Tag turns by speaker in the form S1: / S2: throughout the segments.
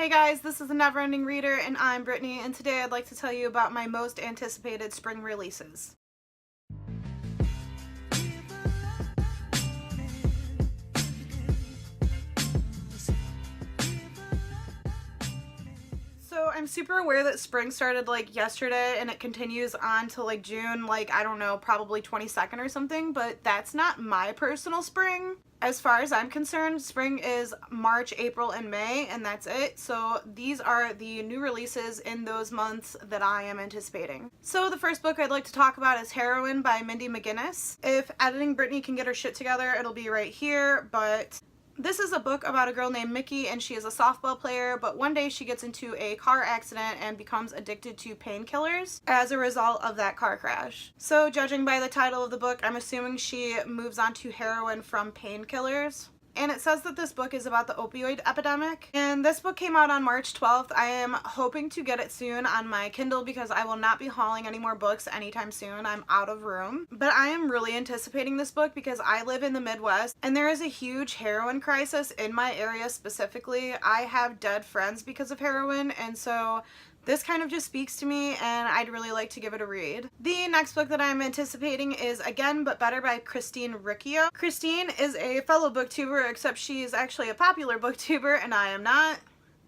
S1: Hey guys, this is the Neverending Reader and I'm Brittany, and today I'd like to tell you about my most anticipated spring releases. So I'm super aware that spring started like yesterday and it continues on till like June, like I don't know, probably 22nd or something, but that's not my personal spring. As far as I'm concerned, spring is March, April, and May, and that's it. So these are the new releases in those months that I am anticipating. So the first book I'd like to talk about is Heroine by Mindy McGinnis. If editing Brittany can get her shit together, it'll be right here, but this is a book about a girl named Mickey, and she is a softball player, but one day she gets into a car accident and becomes addicted to painkillers as a result of that car crash. So judging by the title of the book, I'm assuming she moves on to heroin from painkillers. And it says that this book is about the opioid epidemic. And this book came out on March 12th. I am hoping to get it soon on my Kindle because I will not be hauling any more books anytime soon. I'm out of room. But I am really anticipating this book because I live in the Midwest and there is a huge heroin crisis in my area specifically. I have dead friends because of heroin, and so this kind of just speaks to me and I'd really like to give it a read. The next book that I'm anticipating is Again But Better by Christine Riccio. Christine is a fellow booktuber, except she's actually a popular booktuber and I am not.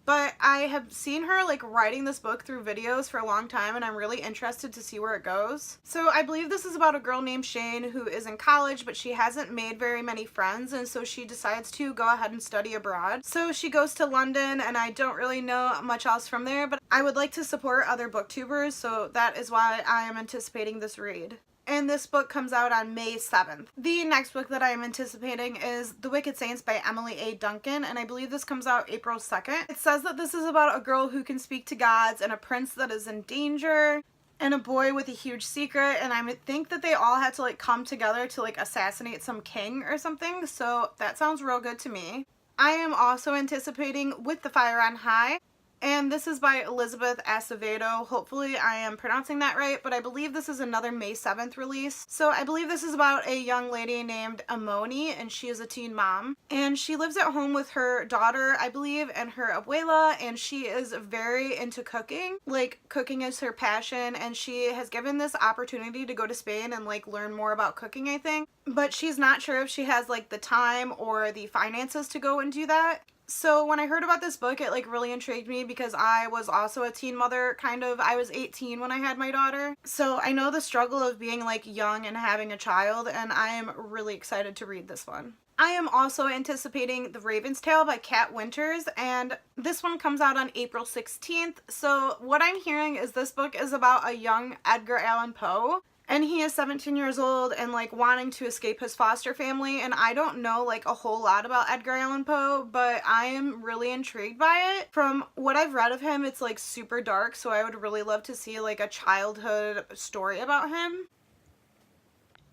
S1: But I have seen her like writing this book through videos for a long time and I'm really interested to see where it goes. So I believe this is about a girl named Shane who is in college, but she hasn't made very many friends, and so she decides to go ahead and study abroad. So she goes to London, and I don't really know much else from there, but I would like to support other booktubers, so that is why I am anticipating this read. And this book comes out on May 7th. The next book that I am anticipating is The Wicked Saints by Emily A. Duncan, and I believe this comes out April 2nd. It says that this is about a girl who can speak to gods and a prince that is in danger and a boy with a huge secret, and I think that they all had to like come together to like assassinate some king or something, so that sounds real good to me. I am also anticipating With the Fire on High. And this is by Elizabeth Acevedo. Hopefully I am pronouncing that right, but I believe this is another May 7th release. So I believe this is about a young lady named Amoni, and she is a teen mom. And she lives at home with her daughter, I believe, and her abuela, and she is very into cooking. Like, cooking is her passion, and she has given this opportunity to go to Spain and like learn more about cooking, I think. But she's not sure if she has like the time or the finances to go and do that. So when I heard about this book, it like really intrigued me because I was also a teen mother, kind of. I was 18 when I had my daughter. So I know the struggle of being like young and having a child, and I am really excited to read this one. I am also anticipating The Raven's Tale by Kat Winters, and this one comes out on April 16th. So what I'm hearing is this book is about a young Edgar Allan Poe. And he is 17 years old and like wanting to escape his foster family, and I don't know like a whole lot about Edgar Allan Poe, but I am really intrigued by it. From what I've read of him, it's like super dark, so I would really love to see like a childhood story about him.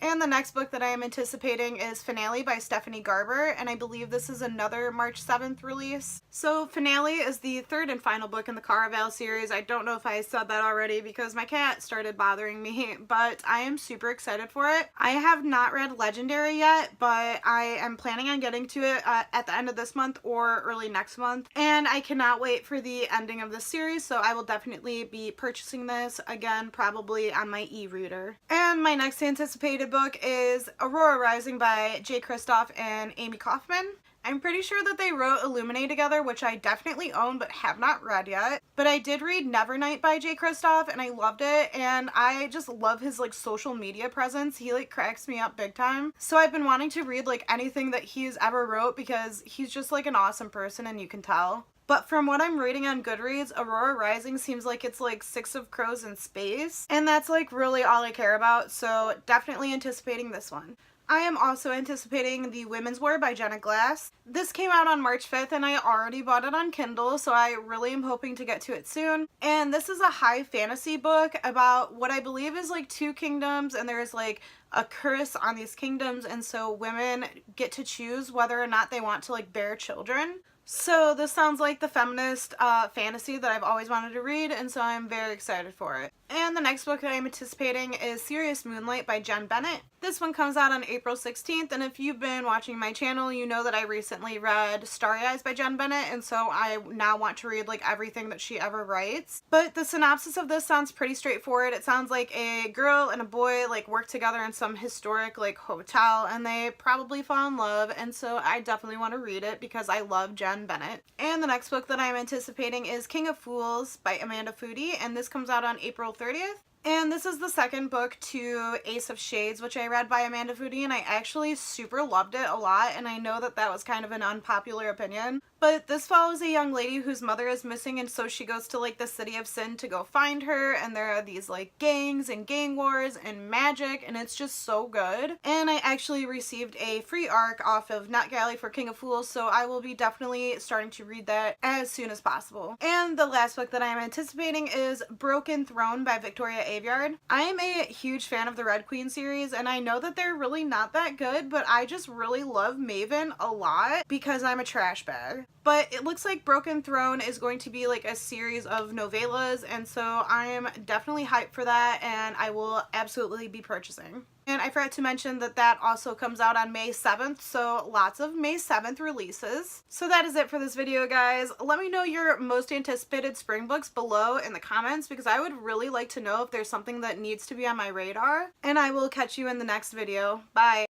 S1: And the next book that I am anticipating is Finale by Stephanie Garber, and I believe this is another March 7th release. So Finale is the third and final book in the Caraval series. I don't know if I said that already because my cat started bothering me, but I am super excited for it. I have not read Legendary yet, but I am planning on getting to it at the end of this month or early next month, and I cannot wait for the ending of the series, so I will definitely be purchasing this again, probably on my e-reader. And my next anticipated book is Aurora Rising by Jay Kristoff and Amy Kaufman. I'm pretty sure that they wrote Illuminate together, which I definitely own but have not read yet. But I did read Nevernight by Jay Kristoff and I loved it, and I just love his like social media presence. He like cracks me up big time. So I've been wanting to read like anything that he's ever wrote because he's just like an awesome person, and you can tell. But from what I'm reading on Goodreads, Aurora Rising seems like it's like Six of Crows in space, and that's like really all I care about, so definitely anticipating this one. I am also anticipating The Women's War by Jenna Glass. This came out on March 5th and I already bought it on Kindle, so I really am hoping to get to it soon. And this is a high fantasy book about what I believe is like two kingdoms, and there's like a curse on these kingdoms, and so women get to choose whether or not they want to like bear children. So this sounds like the feminist fantasy that I've always wanted to read, and so I'm very excited for it. And the next book that I'm anticipating is Serious Moonlight by Jen Bennett. This one comes out on April 16th, and if you've been watching my channel, you know that I recently read Starry Eyes by Jen Bennett, and so I now want to read like everything that she ever writes. But the synopsis of this sounds pretty straightforward. It sounds like a girl and a boy like work together in some historic like hotel, and they probably fall in love, and so I definitely want to read it because I love Jen Bennett. And the next book that I'm anticipating is King of Fools by Amanda Foody, and this comes out on April 30th. And this is the second book to Ace of Shades, which I read by Amanda Foody, and I actually super loved it a lot, and I know that that was kind of an unpopular opinion. But this follows a young lady whose mother is missing, and so she goes to like the City of Sin to go find her, and there are these like gangs and gang wars and magic, and it's just so good. And I actually received a free arc off of NetGalley for King of Fools, so I will be definitely starting to read that as soon as possible. And the last book that I am anticipating is Broken Throne by Victoria Aveyard. I am a huge fan of the Red Queen series, and I know that they're really not that good, but I just really love Maven a lot because I'm a trash bag. But it looks like Broken Throne is going to be like a series of novellas, and so I am definitely hyped for that, and I will absolutely be purchasing. And I forgot to mention that that also comes out on May 7th, so lots of May 7th releases. So that is it for this video, guys. Let me know your most anticipated spring books below in the comments, because I would really like to know if there's something that needs to be on my radar. And I will catch you in the next video. Bye!